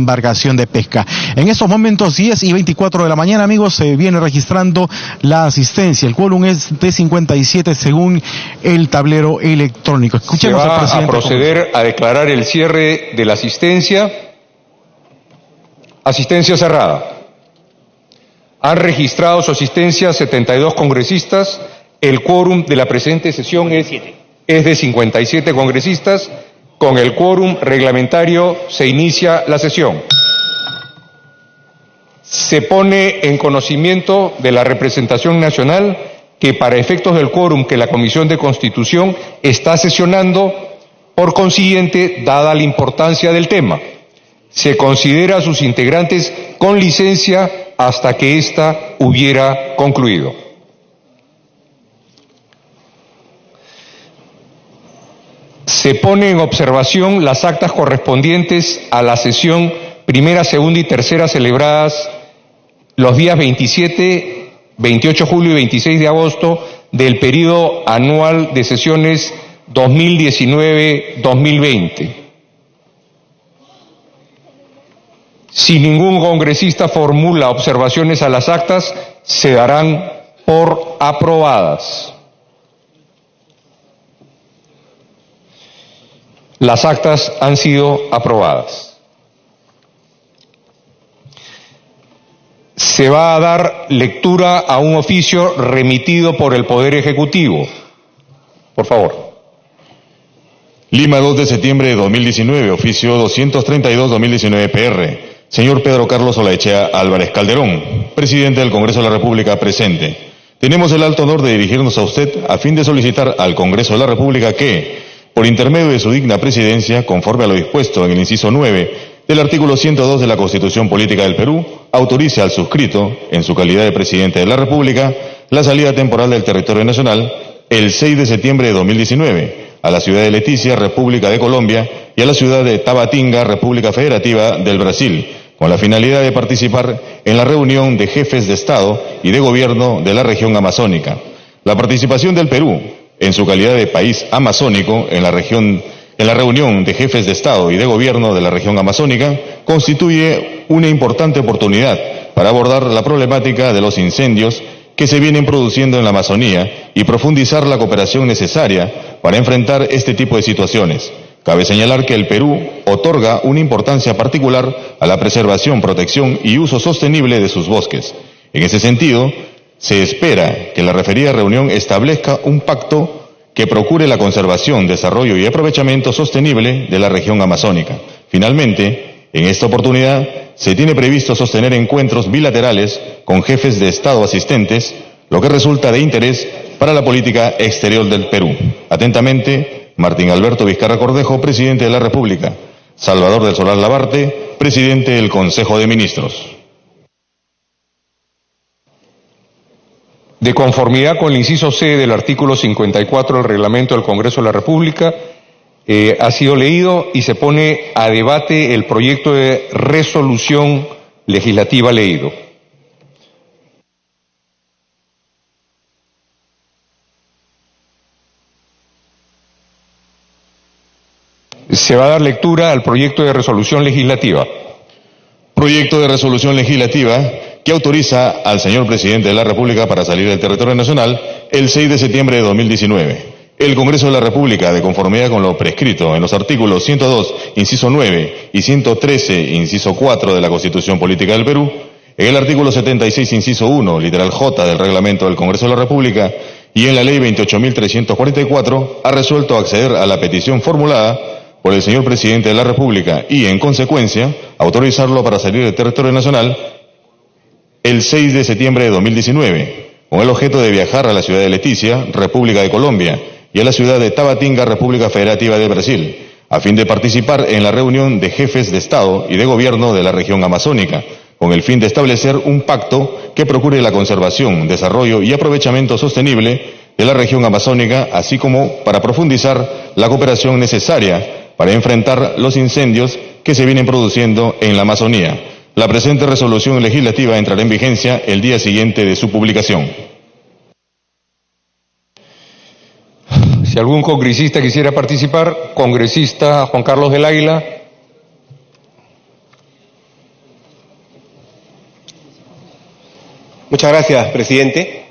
embarcación de pesca. En estos momentos 10:24 de la mañana, amigos, se viene registrando la asistencia. El quórum es de 57 según el tablero electrónico. Escuchemos al presidente. Se va a proceder a declarar el cierre de la asistencia. Asistencia cerrada. Han registrado su asistencia 72 congresistas. El quórum de la presente sesión es de 57 congresistas. Con el quórum reglamentario se inicia la sesión. Se pone en conocimiento de la representación nacional que para efectos del quórum que la Comisión de Constitución está sesionando, por consiguiente, dada la importancia del tema, se considera a sus integrantes con licencia hasta que ésta hubiera concluido. Se pone en observación las actas correspondientes a la sesión primera, segunda y tercera celebradas los días 27, 28 de julio y 26 de agosto del período anual de sesiones 2019-2020. Si ningún congresista formula observaciones a las actas, se darán por aprobadas. Las actas han sido aprobadas. Se va a dar lectura a un oficio remitido por el Poder Ejecutivo. Por favor. Lima, 2 de septiembre de 2019, oficio 232-2019 PR. Señor Pedro Carlos Olaechea Álvarez Calderón, presidente del Congreso de la República presente. Tenemos el alto honor de dirigirnos a usted a fin de solicitar al Congreso de la República que, por intermedio de su digna presidencia, conforme a lo dispuesto en el inciso 9 del artículo 102 de la Constitución Política del Perú, autorice al suscrito, en su calidad de presidente de la República, la salida temporal del territorio nacional el 6 de septiembre de 2019 a la ciudad de Leticia, República de Colombia, y a la ciudad de Tabatinga, República Federativa del Brasil, con la finalidad de participar en la reunión de jefes de Estado y de Gobierno de la región amazónica. La participación del Perú, en su calidad de país amazónico, en la reunión de jefes de Estado y de Gobierno de la región amazónica, constituye una importante oportunidad para abordar la problemática de los incendios que se vienen produciendo en la Amazonía y profundizar la cooperación necesaria para enfrentar este tipo de situaciones. Cabe señalar que el Perú otorga una importancia particular a la preservación, protección y uso sostenible de sus bosques. En ese sentido, se espera que la referida reunión establezca un pacto que procure la conservación, desarrollo y aprovechamiento sostenible de la región amazónica. Finalmente, en esta oportunidad, se tiene previsto sostener encuentros bilaterales con jefes de Estado asistentes, lo que resulta de interés para la política exterior del Perú. Atentamente, Martín Alberto Vizcarra Cordejo, presidente de la República. Salvador del Solar Labarte, presidente del Consejo de Ministros. De conformidad con el inciso C del artículo 54 del Reglamento del Congreso de la República, ha sido leído y se pone a debate el proyecto de resolución legislativa leído. Se va a dar lectura al proyecto de resolución legislativa. Proyecto de resolución legislativa que autoriza al señor presidente de la República para salir del territorio nacional el 6 de septiembre de 2019. El Congreso de la República, de conformidad con lo prescrito en los artículos 102, inciso 9 y 113, inciso 4 de la Constitución Política del Perú, en el artículo 76, inciso 1, literal J del Reglamento del Congreso de la República y en la Ley 28.344, ha resuelto acceder a la petición formulada por el señor presidente de la República y, en consecuencia, autorizarlo para salir del territorio nacional el 6 de septiembre de 2019, con el objeto de viajar a la ciudad de Leticia, República de Colombia, y a la ciudad de Tabatinga, República Federativa de Brasil, a fin de participar en la reunión de jefes de Estado y de Gobierno de la región amazónica, con el fin de establecer un pacto que procure la conservación, desarrollo y aprovechamiento sostenible de la región amazónica, así como para profundizar la cooperación necesaria para enfrentar los incendios que se vienen produciendo en la Amazonía. La presente resolución legislativa entrará en vigencia el día siguiente de su publicación. Si algún congresista quisiera participar, congresista Juan Carlos del Águila. Muchas gracias, presidente.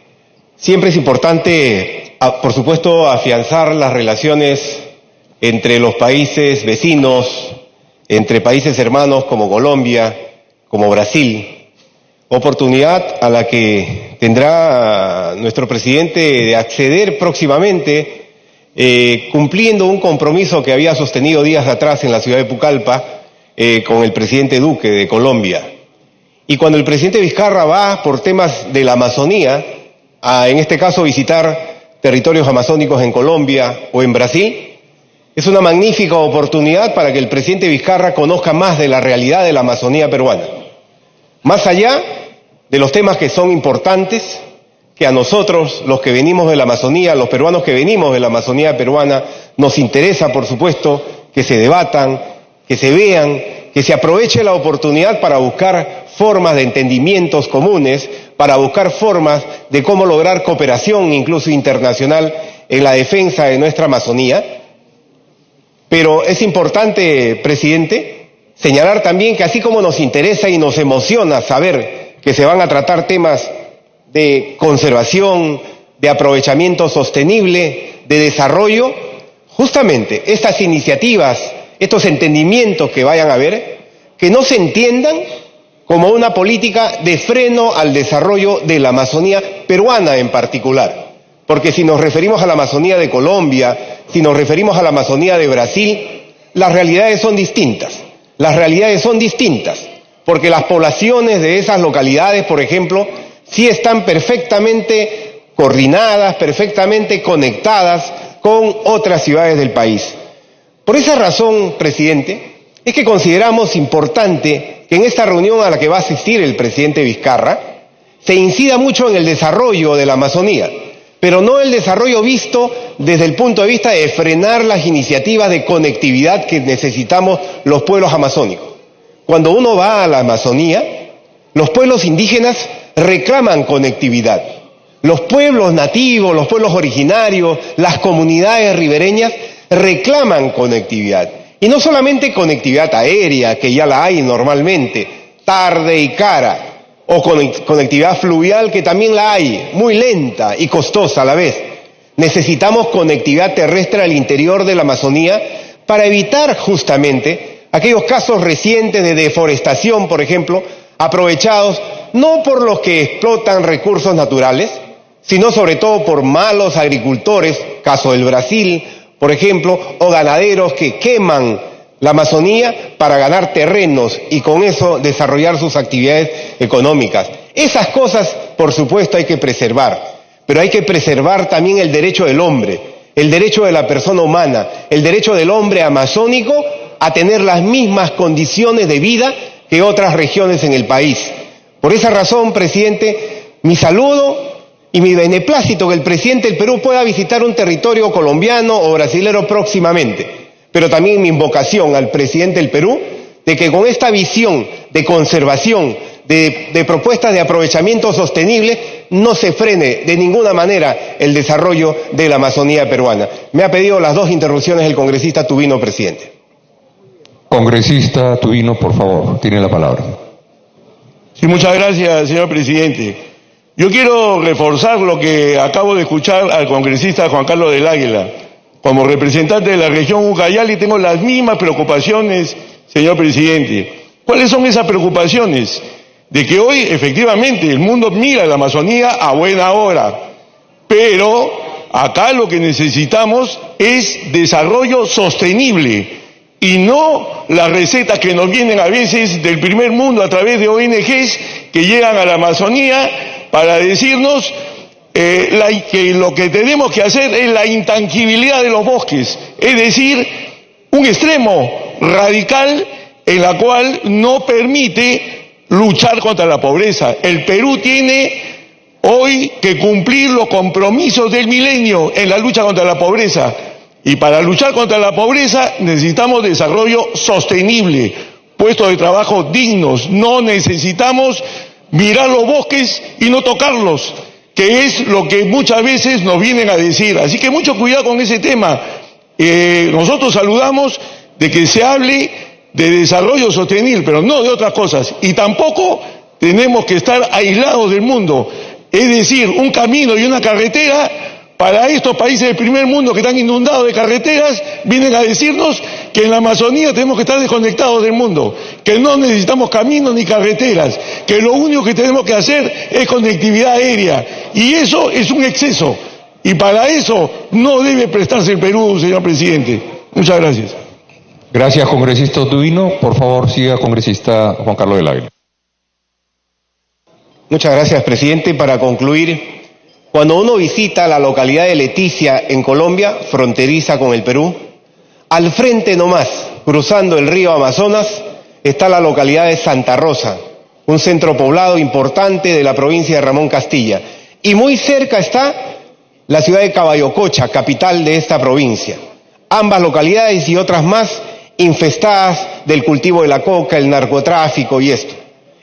Siempre es importante, por supuesto, afianzar las relaciones entre los países vecinos, entre países hermanos como Colombia, como Brasil, oportunidad a la que tendrá nuestro presidente de acceder próximamente, cumpliendo un compromiso que había sostenido días atrás en la ciudad de Pucallpa con el presidente Duque de Colombia. Y cuando el presidente Vizcarra va por temas de la Amazonía, en este caso visitar territorios amazónicos en Colombia o en Brasil, es una magnífica oportunidad para que el presidente Vizcarra conozca más de la realidad de la Amazonía peruana. Más allá de los temas que son importantes, que a nosotros, los que venimos de la Amazonía, los peruanos que venimos de la Amazonía peruana, nos interesa, por supuesto, que se debatan, que se vean, que se aproveche la oportunidad para buscar formas de entendimientos comunes, para buscar formas de cómo lograr cooperación, incluso internacional, en la defensa de nuestra Amazonía. Pero es importante, presidente, señalar también que así como nos interesa y nos emociona saber que se van a tratar temas de conservación, de aprovechamiento sostenible, de desarrollo, justamente estas iniciativas, estos entendimientos que vayan a haber, que no se entiendan como una política de freno al desarrollo de la Amazonía peruana en particular. Porque si nos referimos a la Amazonía de Colombia, si nos referimos a la Amazonía de Brasil, las realidades son distintas. Las realidades son distintas, porque las poblaciones de esas localidades, por ejemplo, sí están perfectamente coordinadas, perfectamente conectadas con otras ciudades del país. Por esa razón, presidente, es que consideramos importante que en esta reunión a la que va a asistir el presidente Vizcarra se incida mucho en el desarrollo de la Amazonía, pero no el desarrollo visto desde el punto de vista de frenar las iniciativas de conectividad que necesitamos los pueblos amazónicos. Cuando uno va a la Amazonía, los pueblos indígenas reclaman conectividad. Los pueblos nativos, los pueblos originarios, las comunidades ribereñas reclaman conectividad. Y no solamente conectividad aérea, que ya la hay normalmente, tarde y cara, o conectividad fluvial, que también la hay, muy lenta y costosa a la vez. Necesitamos conectividad terrestre al interior de la Amazonía para evitar justamente aquellos casos recientes de deforestación, por ejemplo, aprovechados no por los que explotan recursos naturales, sino sobre todo por malos agricultores, caso del Brasil, por ejemplo, o ganaderos que queman la Amazonía para ganar terrenos y con eso desarrollar sus actividades económicas. Esas cosas, por supuesto, hay que preservar, pero hay que preservar también el derecho del hombre, el derecho de la persona humana, el derecho del hombre amazónico a tener las mismas condiciones de vida que otras regiones en el país. Por esa razón, presidente, mi saludo y mi beneplácito que el presidente del Perú pueda visitar un territorio colombiano o brasilero próximamente, pero también mi invocación al presidente del Perú de que con esta visión de conservación, de propuestas de aprovechamiento sostenible, no se frene de ninguna manera el desarrollo de la Amazonía peruana. Me ha pedido las 2 interrupciones el congresista Tubino, presidente. Congresista Tubino, por favor, tiene la palabra. Sí, muchas gracias, señor presidente. Yo quiero reforzar lo que acabo de escuchar al congresista Juan Carlos del Águila. Como representante de la región Ucayali tengo las mismas preocupaciones, señor presidente. ¿Cuáles son esas preocupaciones? De que hoy, efectivamente, el mundo mira a la Amazonía a buena hora, pero acá lo que necesitamos es desarrollo sostenible y no las recetas que nos vienen a veces del primer mundo a través de ONGs que llegan a la Amazonía para decirnos que lo que tenemos que hacer es la intangibilidad de los bosques, es decir, un extremo radical en la cual no permite luchar contra la pobreza. El Perú tiene hoy que cumplir los compromisos del milenio en la lucha contra la pobreza, y para luchar contra la pobreza necesitamos desarrollo sostenible, puestos de trabajo dignos. No necesitamos mirar los bosques y no tocarlos, que es lo que muchas veces nos vienen a decir. Así que mucho cuidado con ese tema. Nosotros saludamos de que se hable de desarrollo sostenible, pero no de otras cosas, y tampoco tenemos que estar aislados del mundo. Es decir, un camino y una carretera para estos países del primer mundo que están inundados de carreteras, vienen a decirnos que en la Amazonía tenemos que estar desconectados del mundo, que no necesitamos caminos ni carreteras, que lo único que tenemos que hacer es conectividad aérea. Y eso es un exceso. Y para eso no debe prestarse el Perú, señor presidente. Muchas gracias. Gracias, congresista Otuino. Por favor, siga, congresista Juan Carlos del Águila. Muchas gracias, presidente. Para concluir, cuando uno visita la localidad de Leticia, en Colombia, fronteriza con el Perú, al frente nomás, cruzando el río Amazonas, está la localidad de Santa Rosa, un centro poblado importante de la provincia de Ramón Castilla. Y muy cerca está la ciudad de Caballococha, capital de esta provincia. Ambas localidades y otras más infestadas del cultivo de la coca, el narcotráfico y esto.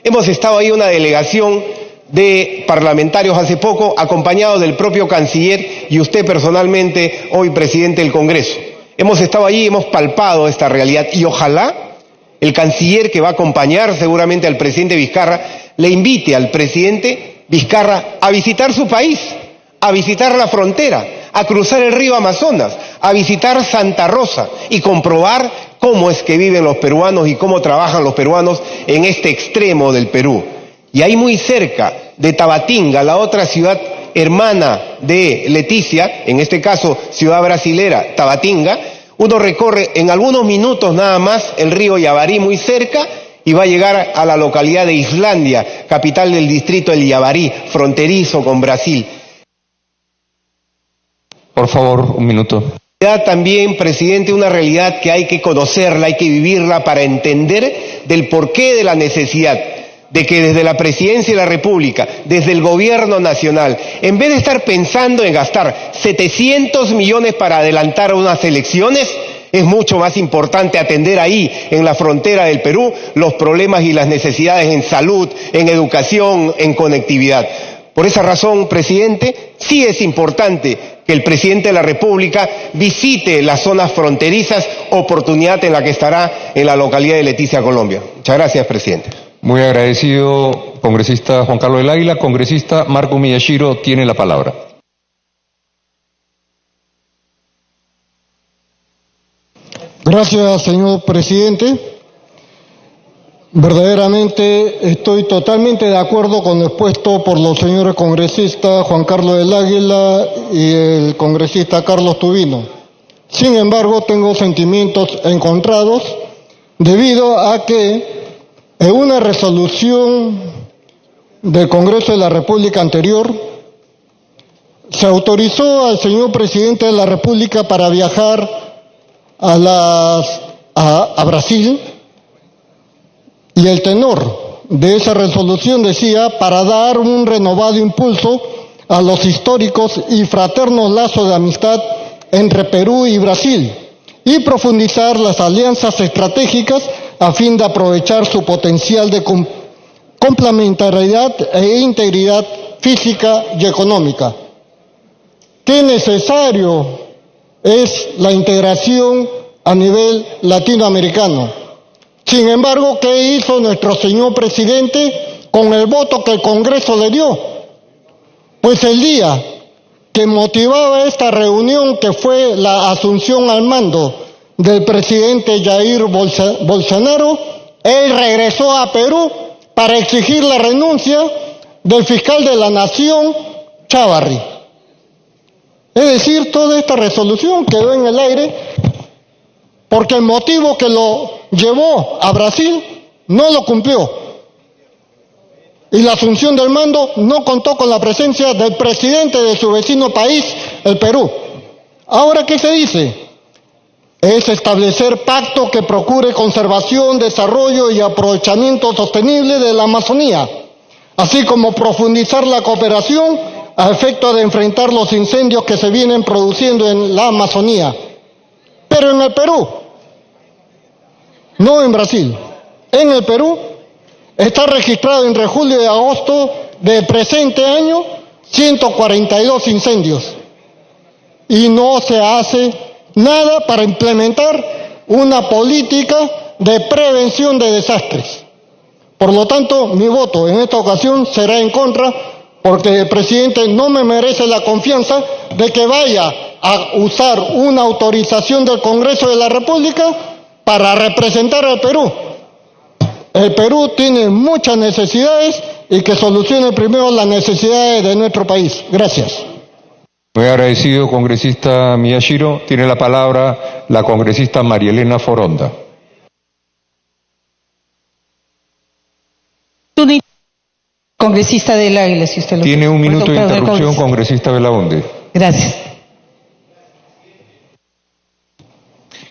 Hemos estado ahí una delegación de parlamentarios hace poco, acompañados del propio canciller y usted personalmente, hoy presidente del Congreso. Hemos estado allí, hemos palpado esta realidad y ojalá el canciller que va a acompañar seguramente al presidente Vizcarra le invite al presidente Vizcarra a visitar su país, a visitar la frontera, a cruzar el río Amazonas, a visitar Santa Rosa y comprobar cómo es que viven los peruanos y cómo trabajan los peruanos en este extremo del Perú. Y ahí muy cerca de Tabatinga, la otra ciudad hermana de Leticia, en este caso ciudad brasilera, Tabatinga, uno recorre en algunos minutos nada más el río Yavarí muy cerca y va a llegar a la localidad de Islandia, capital del distrito del Yavarí, fronterizo con Brasil. Por favor, un minuto. También, presidente, una realidad que hay que conocerla, hay que vivirla para entender del porqué de la necesidad de que desde la Presidencia de la República, desde el Gobierno Nacional, en vez de estar pensando en gastar 700 millones para adelantar unas elecciones, es mucho más importante atender ahí, en la frontera del Perú, los problemas y las necesidades en salud, en educación, en conectividad. Por esa razón, presidente, sí es importante que el presidente de la República visite las zonas fronterizas, oportunidad en la que estará en la localidad de Leticia, Colombia. Muchas gracias, presidente. Muy agradecido, congresista Juan Carlos del Águila. Congresista Marco Miyashiro tiene la palabra. Gracias, señor presidente. Verdaderamente estoy totalmente de acuerdo con lo expuesto por los señores congresistas Juan Carlos del Águila y el congresista Carlos Tubino. Sin embargo, tengo sentimientos encontrados debido a que en una resolución del Congreso de la República anterior se autorizó al señor presidente de la República para viajar a Brasil. Y el tenor de esa resolución decía, para dar un renovado impulso a los históricos y fraternos lazos de amistad entre Perú y Brasil y profundizar las alianzas estratégicas a fin de aprovechar su potencial de complementariedad e integridad física y económica. Qué necesario es la integración a nivel latinoamericano. Sin embargo, ¿qué hizo nuestro señor presidente con el voto que el Congreso le dio? Pues el día que motivaba esta reunión, que fue la asunción al mando del presidente Jair Bolsonaro, él regresó a Perú para exigir la renuncia del fiscal de la Nación, Chávarri. Es decir, toda esta resolución quedó en el aire porque el motivo que lo llevó a Brasil no lo cumplió. Y la asunción del mando no contó con la presencia del presidente de su vecino país, el Perú. Ahora, ¿qué se dice? Es establecer pacto que procure conservación, desarrollo y aprovechamiento sostenible de la Amazonía, así como profundizar la cooperación a efecto de enfrentar los incendios que se vienen produciendo en la Amazonía. Pero en el Perú, no en Brasil, en el Perú está registrado entre julio y agosto del presente año 142 incendios y no se hace nada para implementar una política de prevención de desastres. Por lo tanto, mi voto en esta ocasión será en contra, porque el presidente no me merece la confianza de que vaya a usar una autorización del Congreso de la República para representar al Perú. El Perú tiene muchas necesidades y que solucione primero las necesidades de nuestro país. Gracias. Muy agradecido, congresista Miyashiro. Tiene la palabra la congresista Marielena Foronda. Congresista del Águila, si usted lo Tiene un minuto de Perdón, interrupción, congresista Belaunde. Gracias.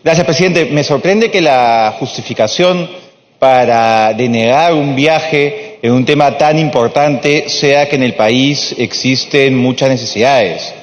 Gracias, presidente. Me sorprende que la justificación para denegar un viaje en un tema tan importante sea que en el país existen muchas necesidades.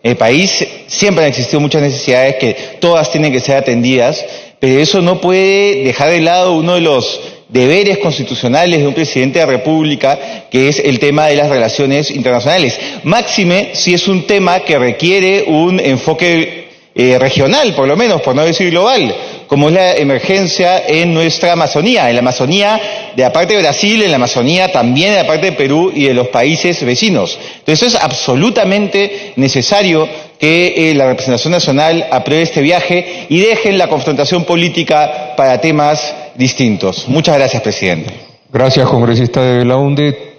En el país siempre han existido muchas necesidades que todas tienen que ser atendidas, pero eso no puede dejar de lado uno de los deberes constitucionales de un presidente de la República, que es el tema de las relaciones internacionales. Máxime si es un tema que requiere un enfoque regional, por lo menos, por no decir global, como es la emergencia en nuestra Amazonía, en la Amazonía de la parte de Brasil, en la Amazonía también de la parte de Perú y de los países vecinos. Entonces es absolutamente necesario que la representación nacional apruebe este viaje y dejen la confrontación política para temas distintos. Muchas gracias, presidente. Gracias, congresista de Belaunde.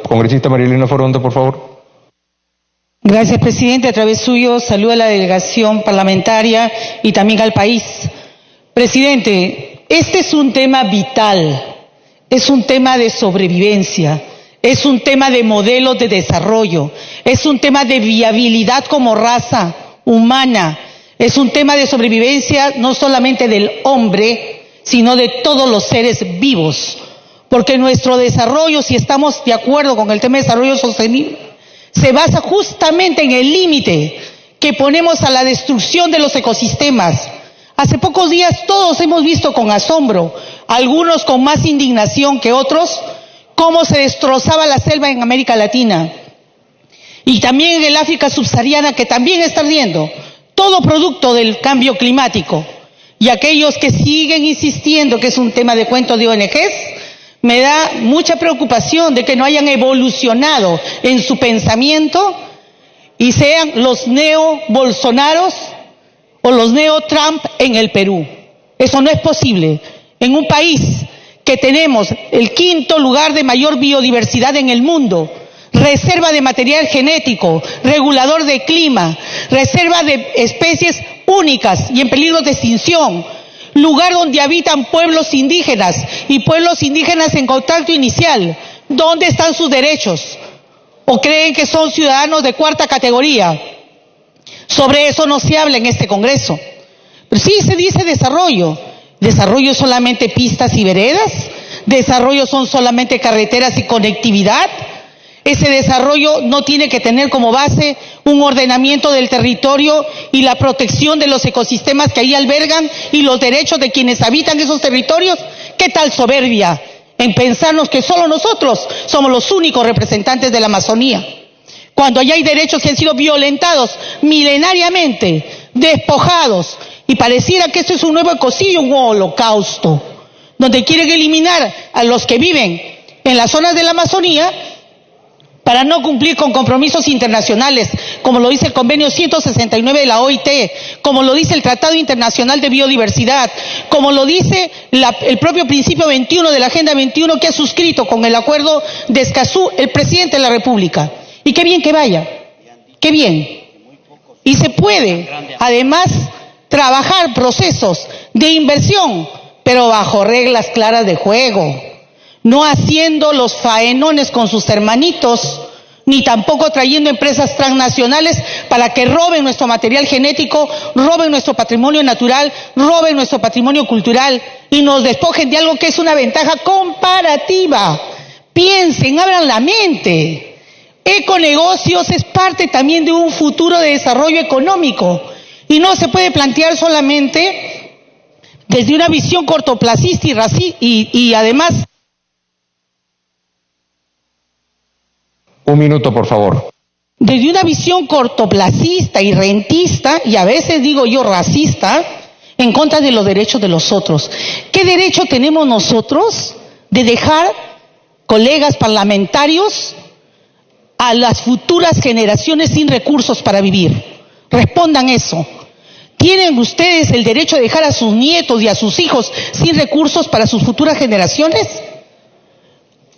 Congresista Marielena Foronda, por favor. Gracias, presidente. A través suyo saludo a la delegación parlamentaria y también al país. Presidente, este es un tema vital, es un tema de sobrevivencia, es un tema de modelos de desarrollo, es un tema de viabilidad como raza humana, es un tema de sobrevivencia no solamente del hombre, sino de todos los seres vivos. Porque nuestro desarrollo, si estamos de acuerdo con el tema de desarrollo sostenible, se basa justamente en el límite que ponemos a la destrucción de los ecosistemas. Hace pocos días todos hemos visto con asombro, algunos con más indignación que otros, cómo se destrozaba la selva en América Latina. Y también en el África subsahariana, que también está ardiendo, todo producto del cambio climático. Y aquellos que siguen insistiendo que es un tema de cuento de ONGs, me da mucha preocupación de que no hayan evolucionado en su pensamiento y sean los neo-bolsonaros o los neo-Trump en el Perú. Eso no es posible. En un país que tenemos el 5º lugar de mayor biodiversidad en el mundo, reserva de material genético, regulador de clima, reserva de especies únicas y en peligro de extinción, lugar donde habitan pueblos indígenas y pueblos indígenas en contacto inicial. ¿Dónde están sus derechos? ¿O creen que son ciudadanos de 4ª categoría? Sobre eso no se habla en este Congreso. Pero sí se dice desarrollo. ¿Desarrollo solamente pistas y veredas? ¿Desarrollo son solamente carreteras y conectividad? Ese desarrollo no tiene que tener como base un ordenamiento del territorio y la protección de los ecosistemas que ahí albergan y los derechos de quienes habitan esos territorios. ¿Qué tal soberbia en pensarnos que solo nosotros somos los únicos representantes de la Amazonía? Cuando allá hay derechos que han sido violentados milenariamente, despojados, y pareciera que esto es un nuevo ecocidio, un nuevo holocausto, donde quieren eliminar a los que viven en las zonas de la Amazonía para no cumplir con compromisos internacionales, como lo dice el convenio 169 de la OIT, como lo dice el Tratado Internacional de Biodiversidad, como lo dice el propio principio 21 de la Agenda 21 que ha suscrito con el acuerdo de Escazú el presidente de la República. Y qué bien que vaya, qué bien. Y se puede, además, trabajar procesos de inversión, pero bajo reglas claras de juego. No haciendo los faenones con sus hermanitos, ni tampoco trayendo empresas transnacionales para que roben nuestro material genético, roben nuestro patrimonio natural, roben nuestro patrimonio cultural y nos despojen de algo que es una ventaja comparativa. Piensen, abran la mente. Econegocios es parte también de un futuro de desarrollo económico y no se puede plantear solamente desde una visión cortoplacista y además. Un minuto, por favor. Desde una visión cortoplacista y rentista, y a veces digo yo racista, en contra de los derechos de los otros. ¿Qué derecho tenemos nosotros de dejar, colegas parlamentarios, a las futuras generaciones sin recursos para vivir? Respondan eso. ¿Tienen ustedes el derecho de dejar a sus nietos y a sus hijos sin recursos para sus futuras generaciones?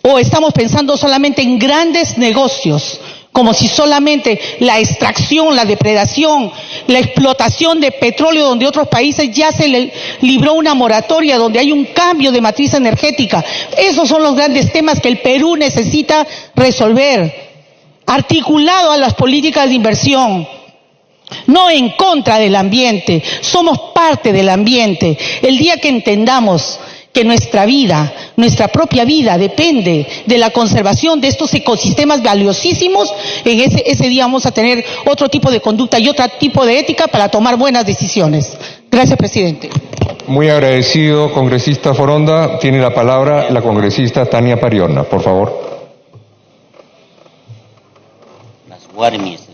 ¿O estamos pensando solamente en grandes negocios, como si solamente la extracción, la depredación, la explotación de petróleo, donde otros países ya se le libró una moratoria, donde hay un cambio de matriz energética? Esos son los grandes temas que el Perú necesita resolver, articulado a las políticas de inversión. No en contra del ambiente, somos parte del ambiente. El día que entendamos que nuestra vida, nuestra propia vida, depende de la conservación de estos ecosistemas valiosísimos, en ese día vamos a tener otro tipo de conducta y otro tipo de ética para tomar buenas decisiones. Gracias, presidente. Muy agradecido, congresista Foronda. Tiene la palabra la congresista Tania Pariona, por favor. Las guarnias.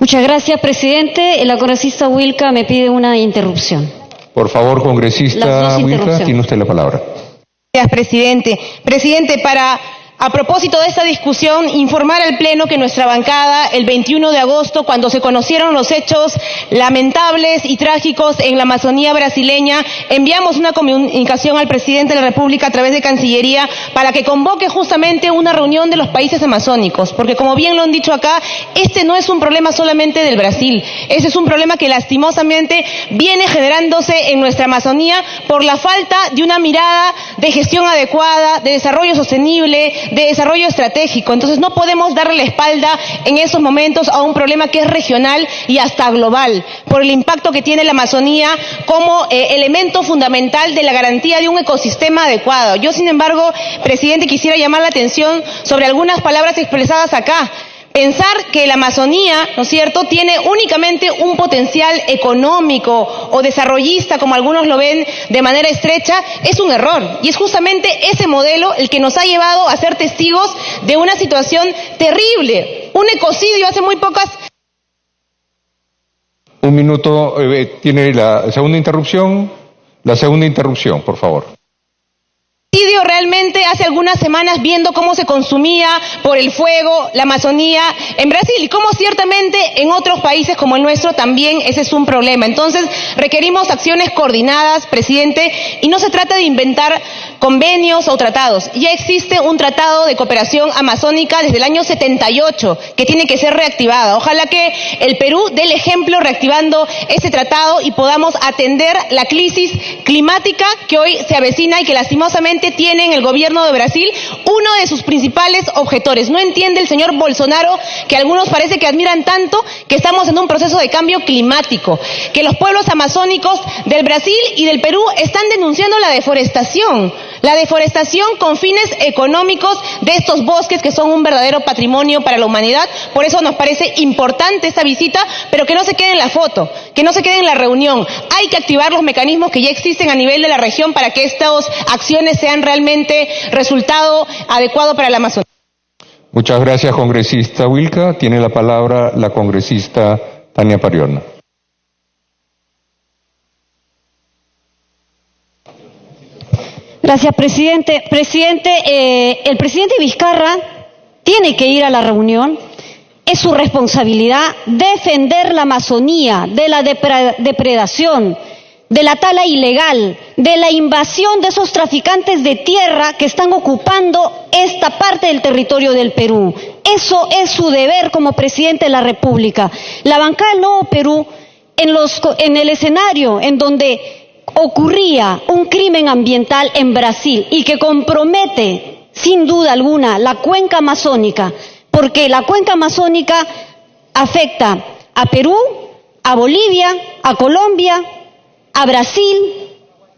Muchas gracias, presidente. La congresista Wilca me pide una interrupción. Por favor, congresista Wilca, tiene usted la palabra. Gracias, presidente. Presidente, a propósito de esta discusión, informar al Pleno que nuestra bancada, el 21 de agosto, cuando se conocieron los hechos lamentables y trágicos en la Amazonía brasileña, enviamos una comunicación al presidente de la República a través de Cancillería para que convoque justamente una reunión de los países amazónicos, porque como bien lo han dicho acá, este no es un problema solamente del Brasil, ese es un problema que lastimosamente viene generándose en nuestra Amazonía por la falta de una mirada de gestión adecuada, de desarrollo sostenible, de desarrollo estratégico. Entonces no podemos darle la espalda en esos momentos a un problema que es regional y hasta global, por el impacto que tiene la Amazonía como elemento fundamental de la garantía de un ecosistema adecuado. Yo, sin embargo, presidente, quisiera llamar la atención sobre algunas palabras expresadas acá. Pensar que la Amazonía, ¿no es cierto?, tiene únicamente un potencial económico o desarrollista, como algunos lo ven de manera estrecha, es un error. Y es justamente ese modelo el que nos ha llevado a ser testigos de una situación terrible. Un ecocidio hace muy pocas... Un minuto, tiene la segunda interrupción. La segunda interrupción, por favor. Realmente hace algunas semanas viendo cómo se consumía por el fuego la Amazonía en Brasil y cómo ciertamente en otros países como el nuestro también ese es un problema. Entonces requerimos acciones coordinadas, presidente, y no se trata de inventar convenios o tratados. Ya existe un tratado de cooperación amazónica desde el año 78 que tiene que ser reactivado. Ojalá que el Perú dé el ejemplo reactivando ese tratado y podamos atender la crisis climática que hoy se avecina y que lastimosamente tiene en el gobierno de Brasil uno de sus principales objetores. No entiende el señor Bolsonaro, que algunos parece que admiran tanto, que estamos en un proceso de cambio climático, que los pueblos amazónicos del Brasil y del Perú están denunciando la deforestación con fines económicos de estos bosques que son un verdadero patrimonio para la humanidad. Por eso nos parece importante esta visita, pero que no se quede en la foto, que no se quede en la reunión. Hay que activar los mecanismos que ya existen a nivel de la región para que estas acciones sean realmente resultado adecuado para la Amazonía. Muchas gracias, congresista Wilca. Tiene la palabra la congresista Tania Pariona. Gracias, presidente. El presidente Vizcarra tiene que ir a la reunión. Es su responsabilidad defender la Amazonía de la depredación, de la tala ilegal, de la invasión de esos traficantes de tierra que están ocupando esta parte del territorio del Perú. Eso es su deber como presidente de la República. La bancada del Nuevo Perú, en el escenario en donde ocurría un crimen ambiental en Brasil y que compromete, sin duda alguna, la cuenca amazónica, porque la cuenca amazónica afecta a Perú, a Bolivia, a Colombia, a Brasil,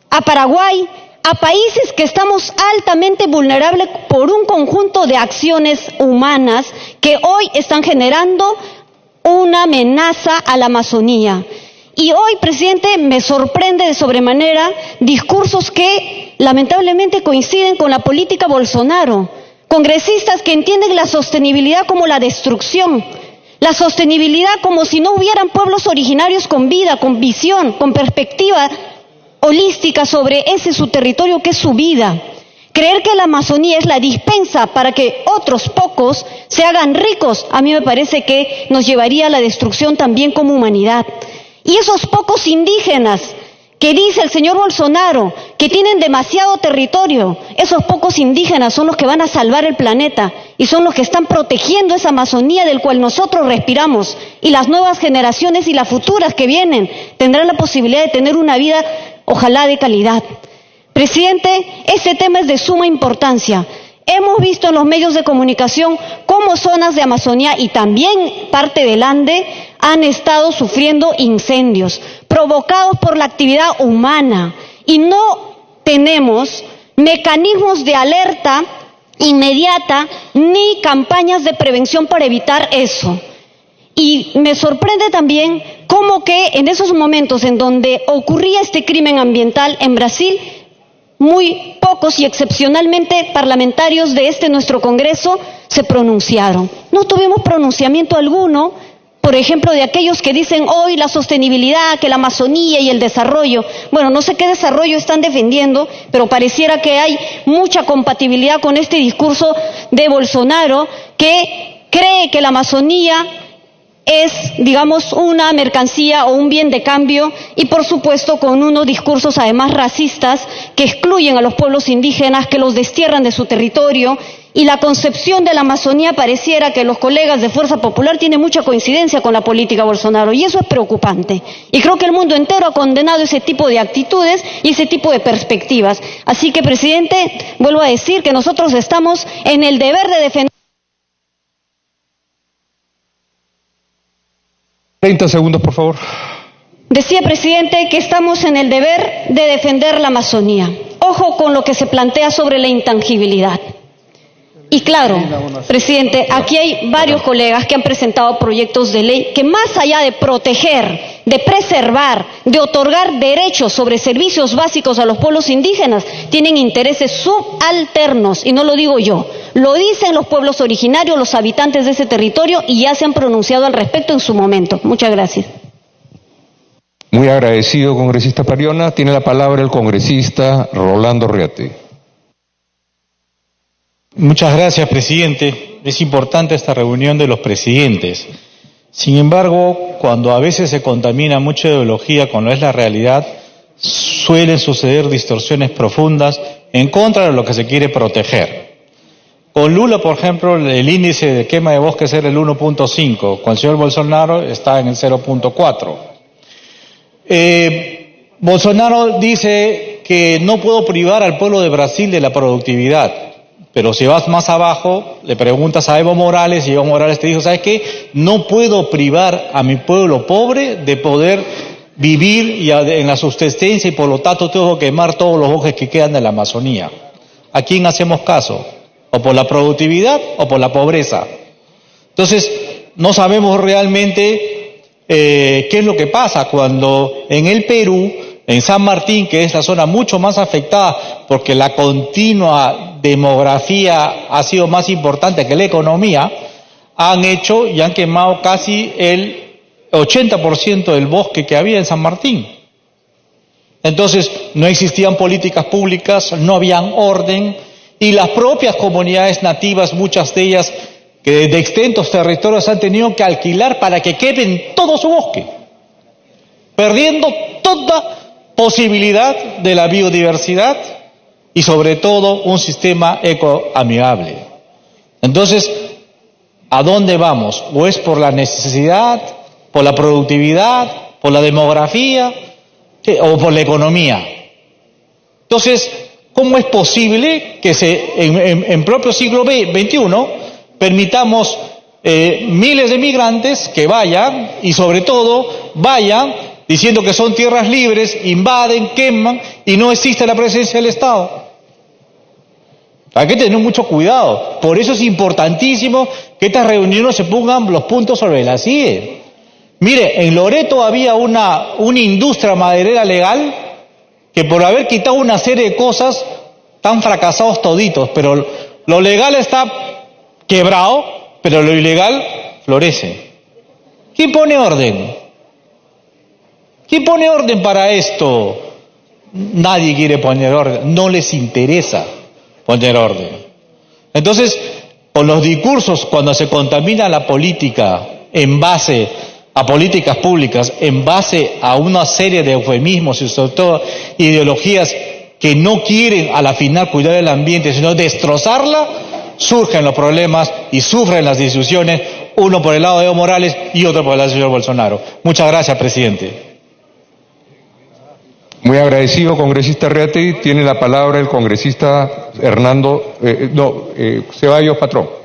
a Paraguay, a países que estamos altamente vulnerables por un conjunto de acciones humanas que hoy están generando una amenaza a la Amazonía. Y hoy, presidente, me sorprende de sobremanera discursos que lamentablemente coinciden con la política Bolsonaro. Congresistas que entienden la sostenibilidad como la destrucción. La sostenibilidad como si no hubieran pueblos originarios con vida, con visión, con perspectiva holística sobre ese su territorio que es su vida. Creer que la Amazonía es la dispensa para que otros pocos se hagan ricos, a mí me parece que nos llevaría a la destrucción también como humanidad. Y esos pocos indígenas que dice el señor Bolsonaro que tienen demasiado territorio, esos pocos indígenas son los que van a salvar el planeta y son los que están protegiendo esa Amazonía del cual nosotros respiramos, y las nuevas generaciones y las futuras que vienen tendrán la posibilidad de tener una vida, ojalá, de calidad. Presidente, este tema es de suma importancia. Hemos visto en los medios de comunicación cómo zonas de Amazonía y también parte del Ande han estado sufriendo incendios provocados por la actividad humana y no tenemos mecanismos de alerta inmediata ni campañas de prevención para evitar eso. Y me sorprende también cómo que en esos momentos en donde ocurría este crimen ambiental en Brasil, muy pocos y excepcionalmente parlamentarios de nuestro Congreso se pronunciaron. No tuvimos pronunciamiento alguno, por ejemplo, de aquellos que dicen hoy la sostenibilidad, que la Amazonía y el desarrollo. Bueno, no sé qué desarrollo están defendiendo, pero pareciera que hay mucha compatibilidad con este discurso de Bolsonaro, que cree que la Amazonía es, digamos, una mercancía o un bien de cambio, y por supuesto con unos discursos además racistas que excluyen a los pueblos indígenas, que los destierran de su territorio, y la concepción de la Amazonía pareciera que los colegas de Fuerza Popular tienen mucha coincidencia con la política Bolsonaro, y eso es preocupante. Y creo que el mundo entero ha condenado ese tipo de actitudes y ese tipo de perspectivas. Así que, presidente, vuelvo a decir que nosotros estamos en el deber de defender. 30 segundos, por favor. Decía, presidente, que estamos en el deber de defender la Amazonía. Ojo con lo que se plantea sobre la intangibilidad. Y claro, presidente, aquí hay varios colegas que han presentado proyectos de ley que, más allá de proteger, de preservar, de otorgar derechos sobre servicios básicos a los pueblos indígenas, tienen intereses subalternos, y no lo digo yo, lo dicen los pueblos originarios, los habitantes de ese territorio, y ya se han pronunciado al respecto en su momento. Muchas gracias. Muy agradecido, congresista Pariona. Tiene la palabra el congresista Rolando Riate. Muchas gracias, presidente. Es importante esta reunión de los presidentes. Sin embargo, cuando a veces se contamina mucha ideología con lo que es la realidad, suelen suceder distorsiones profundas en contra de lo que se quiere proteger. Con Lula, por ejemplo, el índice de quema de bosques era el 1.5, con el señor Bolsonaro está en el 0.4. Bolsonaro dice que no puedo privar al pueblo de Brasil de la productividad. Pero si vas más abajo, le preguntas a Evo Morales y Evo Morales te dijo, ¿sabes qué? No puedo privar a mi pueblo pobre de poder vivir en la subsistencia, y por lo tanto tengo que quemar todos los bosques que quedan de la Amazonía. ¿A quién hacemos caso? ¿O por la productividad o por la pobreza? Entonces, no sabemos realmente qué es lo que pasa cuando en el Perú, en San Martín, que es la zona mucho más afectada porque la continua demografía ha sido más importante que la economía, han hecho y han quemado casi el 80% del bosque que había en San Martín. Entonces, no existían políticas públicas, no habían orden, y las propias comunidades nativas, muchas de ellas que de extensos territorios, han tenido que alquilar para que quemen todo su bosque, perdiendo toda posibilidad de la biodiversidad y sobre todo un sistema ecoamigable. Entonces, ¿a dónde vamos? ¿O es por la necesidad, por la productividad, por la demografía o por la economía? Entonces, ¿cómo es posible que en propio siglo XXI permitamos miles de migrantes que vayan, y sobre todo vayan diciendo que son tierras libres, invaden, queman y no existe la presencia del Estado? Hay que tener mucho cuidado. Por eso es importantísimo que estas reuniones se pongan los puntos sobre las IES. Mire, en Loreto había una industria maderera legal que, por haber quitado una serie de cosas, están fracasados toditos, pero lo legal está quebrado, pero lo ilegal florece. ¿Quién pone orden? ¿Quién pone orden para esto? Nadie quiere poner orden, no les interesa poner orden. Entonces, con los discursos, cuando se contamina la política en base a políticas públicas, en base a una serie de eufemismos y sobre todo ideologías que no quieren a la final cuidar el ambiente, sino destrozarla, surgen los problemas y sufren las discusiones, uno por el lado de Evo Morales y otro por el lado del señor Bolsonaro. Muchas gracias, presidente. Muy agradecido, congresista Reategui. Tiene la palabra el congresista Ceballos Patrón.